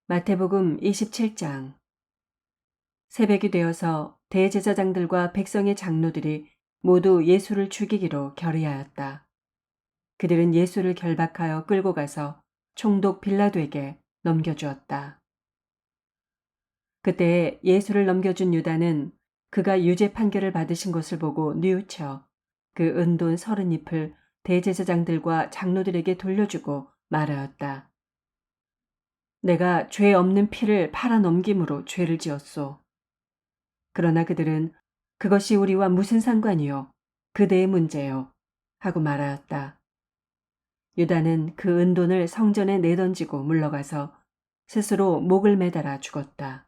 마태복음 27장. 새벽이 되어서 대제사장들과 백성의 장로들이 모두 예수를 죽이기로 결의하였다. 그들은 예수를 결박하여 끌고 가서 총독 빌라도에게 넘겨주었다. 그때 예수를 넘겨준 유다는 그가 유죄 판결을 받으신 것을 보고 뉘우쳐 그 은돈 30잎을 대제사장들과 장로들에게 돌려주고 말하였다. 내가 죄 없는 피를 팔아 넘김으로 죄를 지었소. 그러나 그들은 그것이 우리와 무슨 상관이요? 그대의 문제요. 하고 말하였다. 유다는 그 은돈을 성전에 내던지고 물러가서 스스로 목을 매달아 죽었다.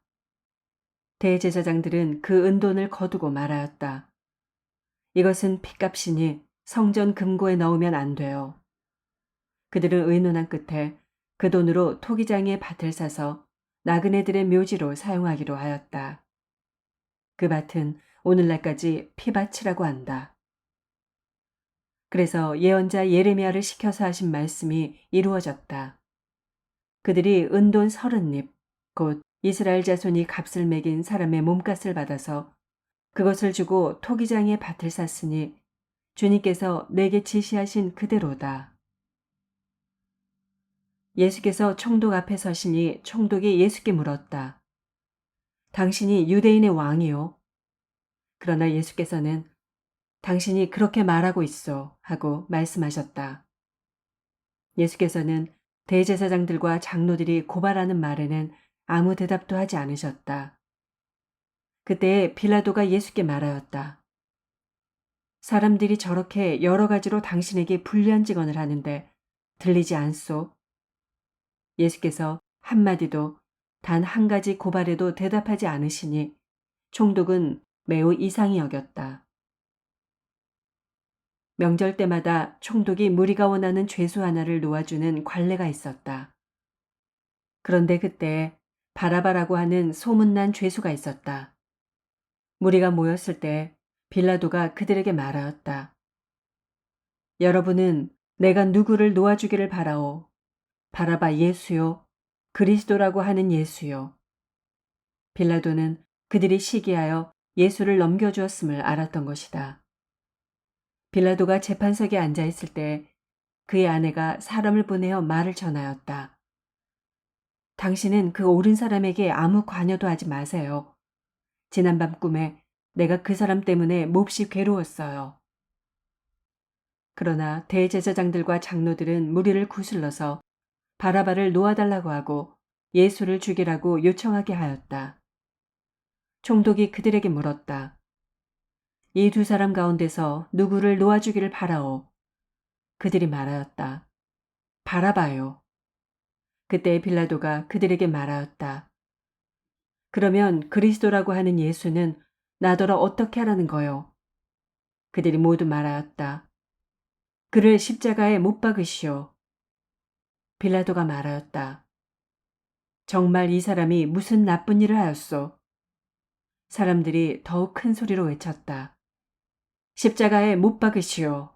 대제사장들은 그 은돈을 거두고 말하였다. 이것은 핏값이니 성전 금고에 넣으면 안 돼요. 그들은 의논한 끝에 그 돈으로 토기장의 밭을 사서 나그네들의 묘지로 사용하기로 하였다. 그 밭은 오늘날까지 피밭이라고 한다. 그래서 예언자 예레미야를 시켜서 하신 말씀이 이루어졌다. 그들이 은돈 30잎, 곧 이스라엘 자손이 값을 매긴 사람의 몸값을 받아서 그것을 주고 토기장의 밭을 샀으니 주님께서 내게 지시하신 그대로다. 예수께서 총독 앞에 서시니 총독이 예수께 물었다. 당신이 유대인의 왕이요? 그러나 예수께서는 당신이 그렇게 말하고 있어 하고 말씀하셨다. 예수께서는 대제사장들과 장로들이 고발하는 말에는 아무 대답도 하지 않으셨다. 그때 빌라도가 예수께 말하였다. 사람들이 저렇게 여러 가지로 당신에게 불리한 증언을 하는데 들리지 않소? 예수께서 한마디도 단 한 가지 고발에도 대답하지 않으시니 총독은 매우 이상히 여겼다. 명절 때마다 총독이 무리가 원하는 죄수 하나를 놓아주는 관례가 있었다. 그런데 그때 바라바라고 하는 소문난 죄수가 있었다. 무리가 모였을 때 빌라도가 그들에게 말하였다. 여러분은 내가 누구를 놓아주기를 바라오? 바라바 예수요? 그리스도라고 하는 예수요? 빌라도는 그들이 시기하여 예수를 넘겨주었음을 알았던 것이다. 빌라도가 재판석에 앉아 있을 때 그의 아내가 사람을 보내어 말을 전하였다. 당신은 그 옳은 사람에게 아무 관여도 하지 마세요. 지난밤 꿈에 내가 그 사람 때문에 몹시 괴로웠어요. 그러나 대제사장들과 장로들은 무리를 구슬러서 바라바를 놓아달라고 하고 예수를 죽이라고 요청하게 하였다. 총독이 그들에게 물었다. 이 두 사람 가운데서 누구를 놓아주기를 바라오? 그들이 말하였다. 바라바요. 그때 빌라도가 그들에게 말하였다. 그러면 그리스도라고 하는 예수는 나더러 어떻게 하라는 거요? 그들이 모두 말하였다. 그를 십자가에 못 박으시오. 빌라도가 말하였다. 정말 이 사람이 무슨 나쁜 일을 하였소? 사람들이 더욱 큰 소리로 외쳤다. 십자가에 못 박으시오.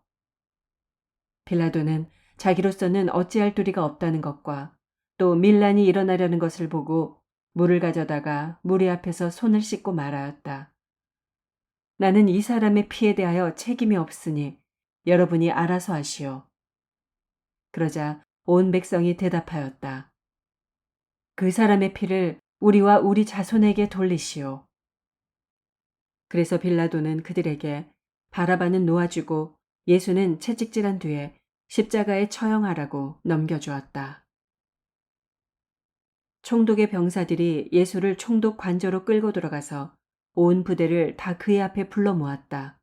빌라도는 자기로서는 어찌할 도리가 없다는 것과 또 밀란이 일어나려는 것을 보고 물을 가져다가 무리 앞에서 손을 씻고 말하였다. 나는 이 사람의 피에 대하여 책임이 없으니 여러분이 알아서 하시오. 그러자 온 백성이 대답하였다. 그 사람의 피를 우리와 우리 자손에게 돌리시오. 그래서 빌라도는 그들에게 바라바는 놓아주고 예수는 채찍질한 뒤에 십자가에 처형하라고 넘겨주었다. 총독의 병사들이 예수를 총독 관저로 끌고 들어가서 온 부대를 다 그의 앞에 불러 모았다.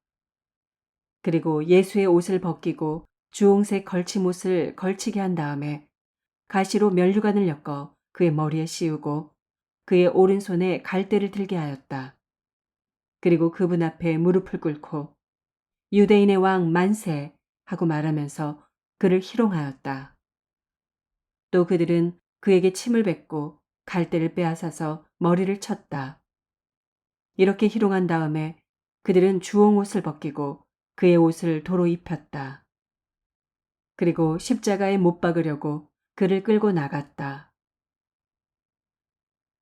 그리고 예수의 옷을 벗기고 주홍색 걸침옷을 걸치게 한 다음에 가시로 면류관을 엮어 그의 머리에 씌우고 그의 오른손에 갈대를 들게 하였다. 그리고 그분 앞에 무릎을 꿇고 유대인의 왕 만세 하고 말하면서 그를 희롱하였다. 또 그들은 그에게 침을 뱉고 갈대를 빼앗아서 머리를 쳤다. 이렇게 희롱한 다음에 그들은 주홍 옷을 벗기고 그의 옷을 도로 입혔다. 그리고 십자가에 못 박으려고 그를 끌고 나갔다.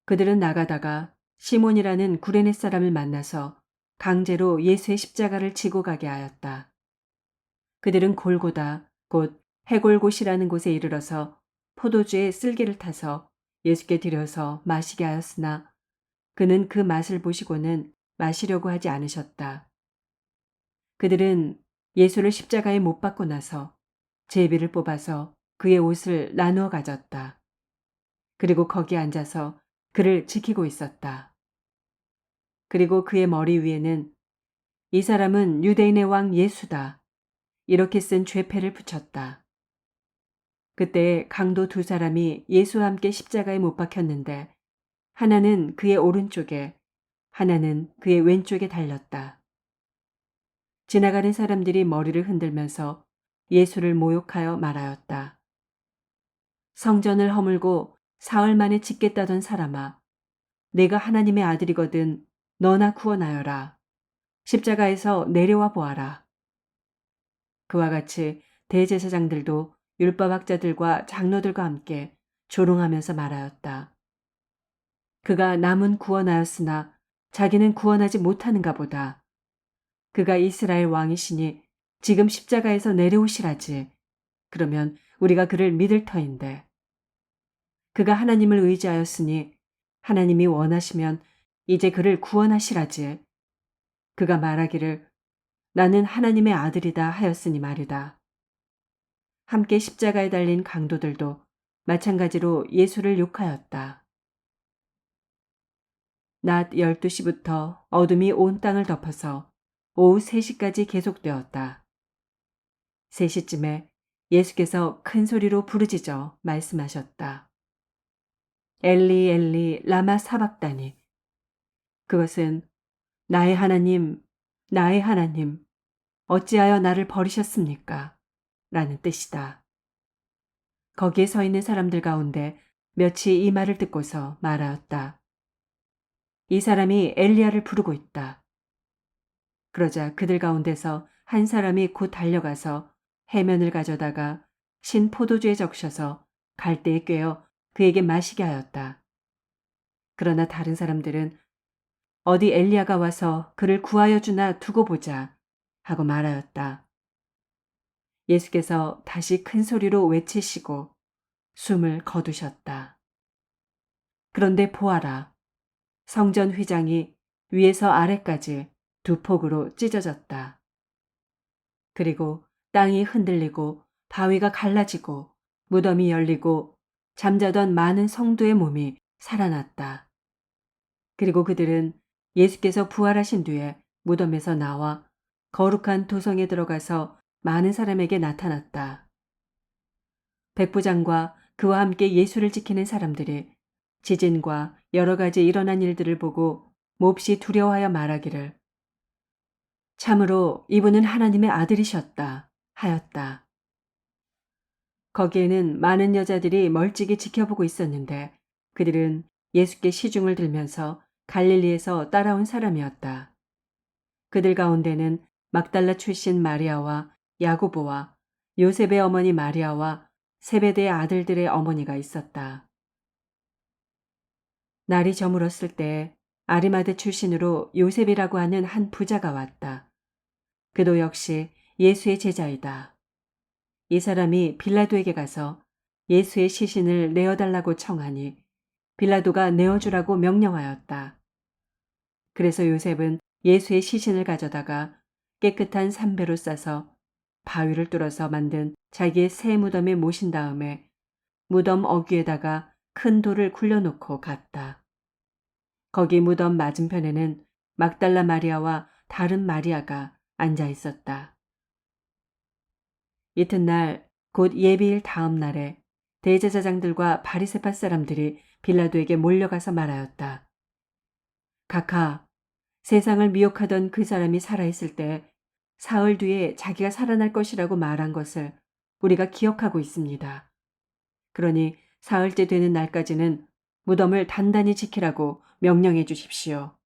그들은 나가다가 시몬이라는 구레네 사람을 만나서 강제로 예수의 십자가를 지고 가게 하였다. 그들은 골고다 곧 해골곳이라는 곳에 이르러서 포도주에 쓸개를 타서 예수께 드려서 마시게 하였으나 그는 그 맛을 보시고는 마시려고 하지 않으셨다. 그들은 예수를 십자가에 못 박고 나서 제비를 뽑아서 그의 옷을 나누어 가졌다. 그리고 거기 앉아서 그를 지키고 있었다. 그리고 그의 머리 위에는 이 사람은 유대인의 왕 예수다. 이렇게 쓴 죄패를 붙였다. 그때 강도 두 사람이 예수와 함께 십자가에 못 박혔는데 하나는 그의 오른쪽에 하나는 그의 왼쪽에 달렸다. 지나가는 사람들이 머리를 흔들면서 예수를 모욕하여 말하였다. 성전을 허물고 사흘 만에 짓겠다던 사람아, 내가 하나님의 아들이거든 너나 구원하여라. 십자가에서 내려와 보아라. 그와 같이 대제사장들도 율법학자들과 장로들과 함께 조롱하면서 말하였다. 그가 남은 구원하였으나 자기는 구원하지 못하는가 보다. 그가 이스라엘 왕이시니 지금 십자가에서 내려오시라지. 그러면 우리가 그를 믿을 터인데. 그가 하나님을 의지하였으니 하나님이 원하시면 이제 그를 구원하시라지. 그가 말하기를 나는 하나님의 아들이다 하였으니 말이다. 함께 십자가에 달린 강도들도 마찬가지로 예수를 욕하였다. 낮 12시부터 어둠이 온 땅을 덮어서 오후 3시까지 계속되었다. 3시쯤에 예수께서 큰 소리로 부르짖어 말씀하셨다. 엘리 엘리 라마 사박다니. 그것은 나의 하나님, 나의 하나님, 어찌하여 나를 버리셨습니까? 라는 뜻이다. 거기에 서 있는 사람들 가운데 몇이 이 말을 듣고서 말하였다. 이 사람이 엘리야를 부르고 있다. 그러자 그들 가운데서 한 사람이 곧 달려가서 해면을 가져다가 신 포도주에 적셔서 갈대에 꿰어 그에게 마시게 하였다. 그러나 다른 사람들은 어디 엘리야가 와서 그를 구하여 주나 두고 보자 하고 말하였다. 예수께서 다시 큰 소리로 외치시고 숨을 거두셨다. 그런데 보아라. 성전 휘장이 위에서 아래까지 두 폭으로 찢어졌다. 그리고 땅이 흔들리고 바위가 갈라지고 무덤이 열리고 잠자던 많은 성도의 몸이 살아났다. 그리고 그들은 예수께서 부활하신 뒤에 무덤에서 나와 거룩한 도성에 들어가서 많은 사람에게 나타났다. 백부장과 그와 함께 예수를 지키는 사람들이 지진과 여러 가지 일어난 일들을 보고 몹시 두려워하여 말하기를 참으로 이분은 하나님의 아들이셨다 하였다. 거기에는 많은 여자들이 멀찍이 지켜보고 있었는데 그들은 예수께 시중을 들면서 갈릴리에서 따라온 사람이었다. 그들 가운데는 막달라 출신 마리아와 야고보와 요셉의 어머니 마리아와 세베대의 아들들의 어머니가 있었다. 날이 저물었을 때 아리마대 출신으로 요셉이라고 하는 한 부자가 왔다. 그도 역시 예수의 제자이다. 이 사람이 빌라도에게 가서 예수의 시신을 내어달라고 청하니 빌라도가 내어주라고 명령하였다. 그래서 요셉은 예수의 시신을 가져다가 깨끗한 삼배로 싸서 바위를 뚫어서 만든 자기의 새 무덤에 모신 다음에 무덤 어귀에다가 큰 돌을 굴려놓고 갔다. 거기 무덤 맞은편에는 막달라 마리아와 다른 마리아가 앉아 있었다. 이튿날 곧 예비일 다음 날에 대제사장들과 바리새파 사람들이 빌라도에게 몰려가서 말하였다. 각하, 세상을 미혹하던 그 사람이 살아있을 때 사흘 뒤에 자기가 살아날 것이라고 말한 것을 우리가 기억하고 있습니다. 그러니 사흘째 되는 날까지는 무덤을 단단히 지키라고 명령해 주십시오.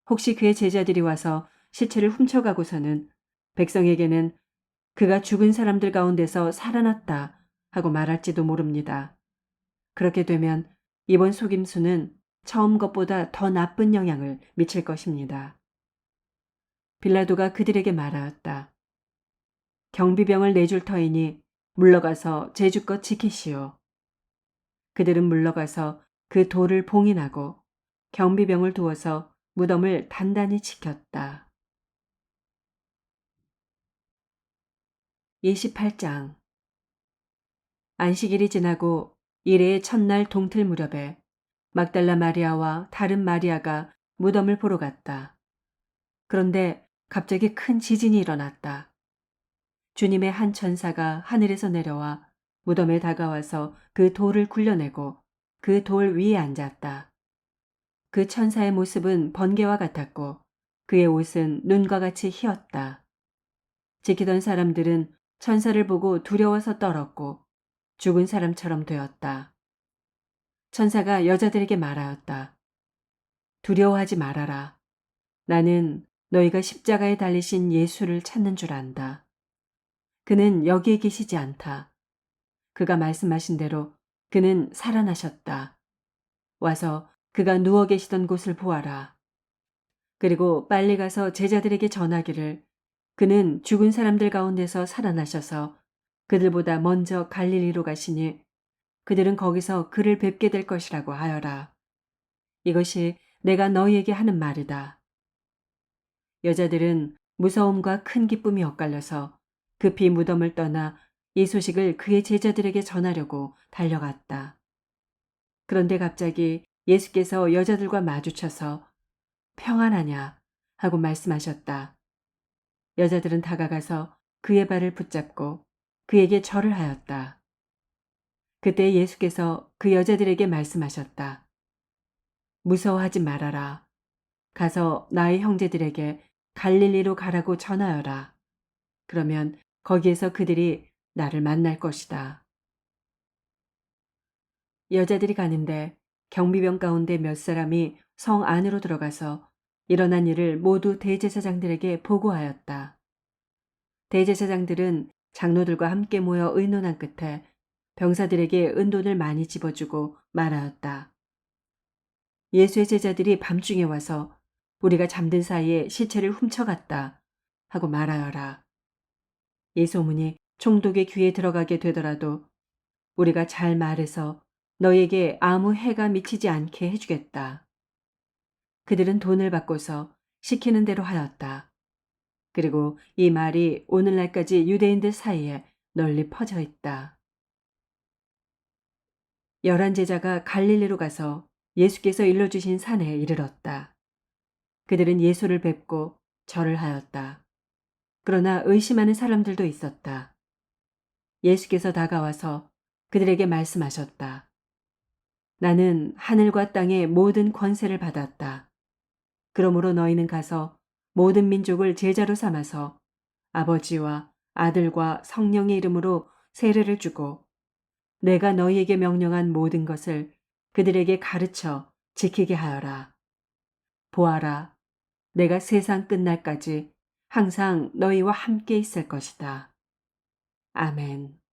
혹시 그의 제자들이 와서 시체를 훔쳐가고서는 백성에게는 그가 죽은 사람들 가운데서 살아났다 하고 말할지도 모릅니다. 그렇게 되면 이번 속임수는 처음 것보다 더 나쁜 영향을 미칠 것입니다. 빌라도가 그들에게 말하였다. 경비병을 내줄 터이니 물러가서 제주껏 지키시오. 그들은 물러가서 그 돌을 봉인하고 경비병을 두어서 무덤을 단단히 지켰다. 28장. 안식일이 지나고 일해의 첫날 동틀 무렵에 막달라 마리아와 다른 마리아가 무덤을 보러 갔다. 그런데 갑자기 큰 지진이 일어났다. 주님의 한 천사가 하늘에서 내려와 무덤에 다가와서 그 돌을 굴려내고 그 돌 위에 앉았다. 그 천사의 모습은 번개와 같았고 그의 옷은 눈과 같이 희었다. 지키던 사람들은 천사를 보고 두려워서 떨었고 죽은 사람처럼 되었다. 천사가 여자들에게 말하였다. 두려워하지 말아라. 나는 너희가 십자가에 달리신 예수를 찾는 줄 안다. 그는 여기에 계시지 않다. 그가 말씀하신 대로 그는 살아나셨다. 와서 그가 누워 계시던 곳을 보아라. 그리고 빨리 가서 제자들에게 전하기를 그는 죽은 사람들 가운데서 살아나셔서 그들보다 먼저 갈릴리로 가시니 그들은 거기서 그를 뵙게 될 것이라고 하여라. 이것이 내가 너희에게 하는 말이다. 여자들은 무서움과 큰 기쁨이 엇갈려서 급히 무덤을 떠나 이 소식을 그의 제자들에게 전하려고 달려갔다. 그런데 갑자기 예수께서 여자들과 마주쳐서 평안하냐 하고 말씀하셨다. 여자들은 다가가서 그의 발을 붙잡고 그에게 절을 하였다. 그때 예수께서 그 여자들에게 말씀하셨다. 무서워하지 말아라. 가서 나의 형제들에게 갈릴리로 가라고 전하여라. 그러면 거기에서 그들이 나를 만날 것이다. 여자들이 가는데 경비병 가운데 몇 사람이 성 안으로 들어가서 일어난 일을 모두 대제사장들에게 보고하였다. 대제사장들은 장로들과 함께 모여 의논한 끝에 병사들에게 은돈을 많이 집어주고 말하였다. 예수의 제자들이 밤중에 와서 우리가 잠든 사이에 시체를 훔쳐갔다 하고 말하여라. 이 소문이 총독의 귀에 들어가게 되더라도 우리가 잘 말해서 너에게 아무 해가 미치지 않게 해주겠다. 그들은 돈을 받고서 시키는 대로 하였다. 그리고 이 말이 오늘날까지 유대인들 사이에 널리 퍼져 있다. 11 제자가 갈릴리로 가서 예수께서 일러주신 산에 이르렀다. 그들은 예수를 뵙고 절을 하였다. 그러나 의심하는 사람들도 있었다. 예수께서 다가와서 그들에게 말씀하셨다. 나는 하늘과 땅의 모든 권세를 받았다. 그러므로 너희는 가서 모든 민족을 제자로 삼아서 아버지와 아들과 성령의 이름으로 세례를 주고 내가 너희에게 명령한 모든 것을 그들에게 가르쳐 지키게 하여라. 보아라, 내가 세상 끝날까지 항상 너희와 함께 있을 것이다. 아멘.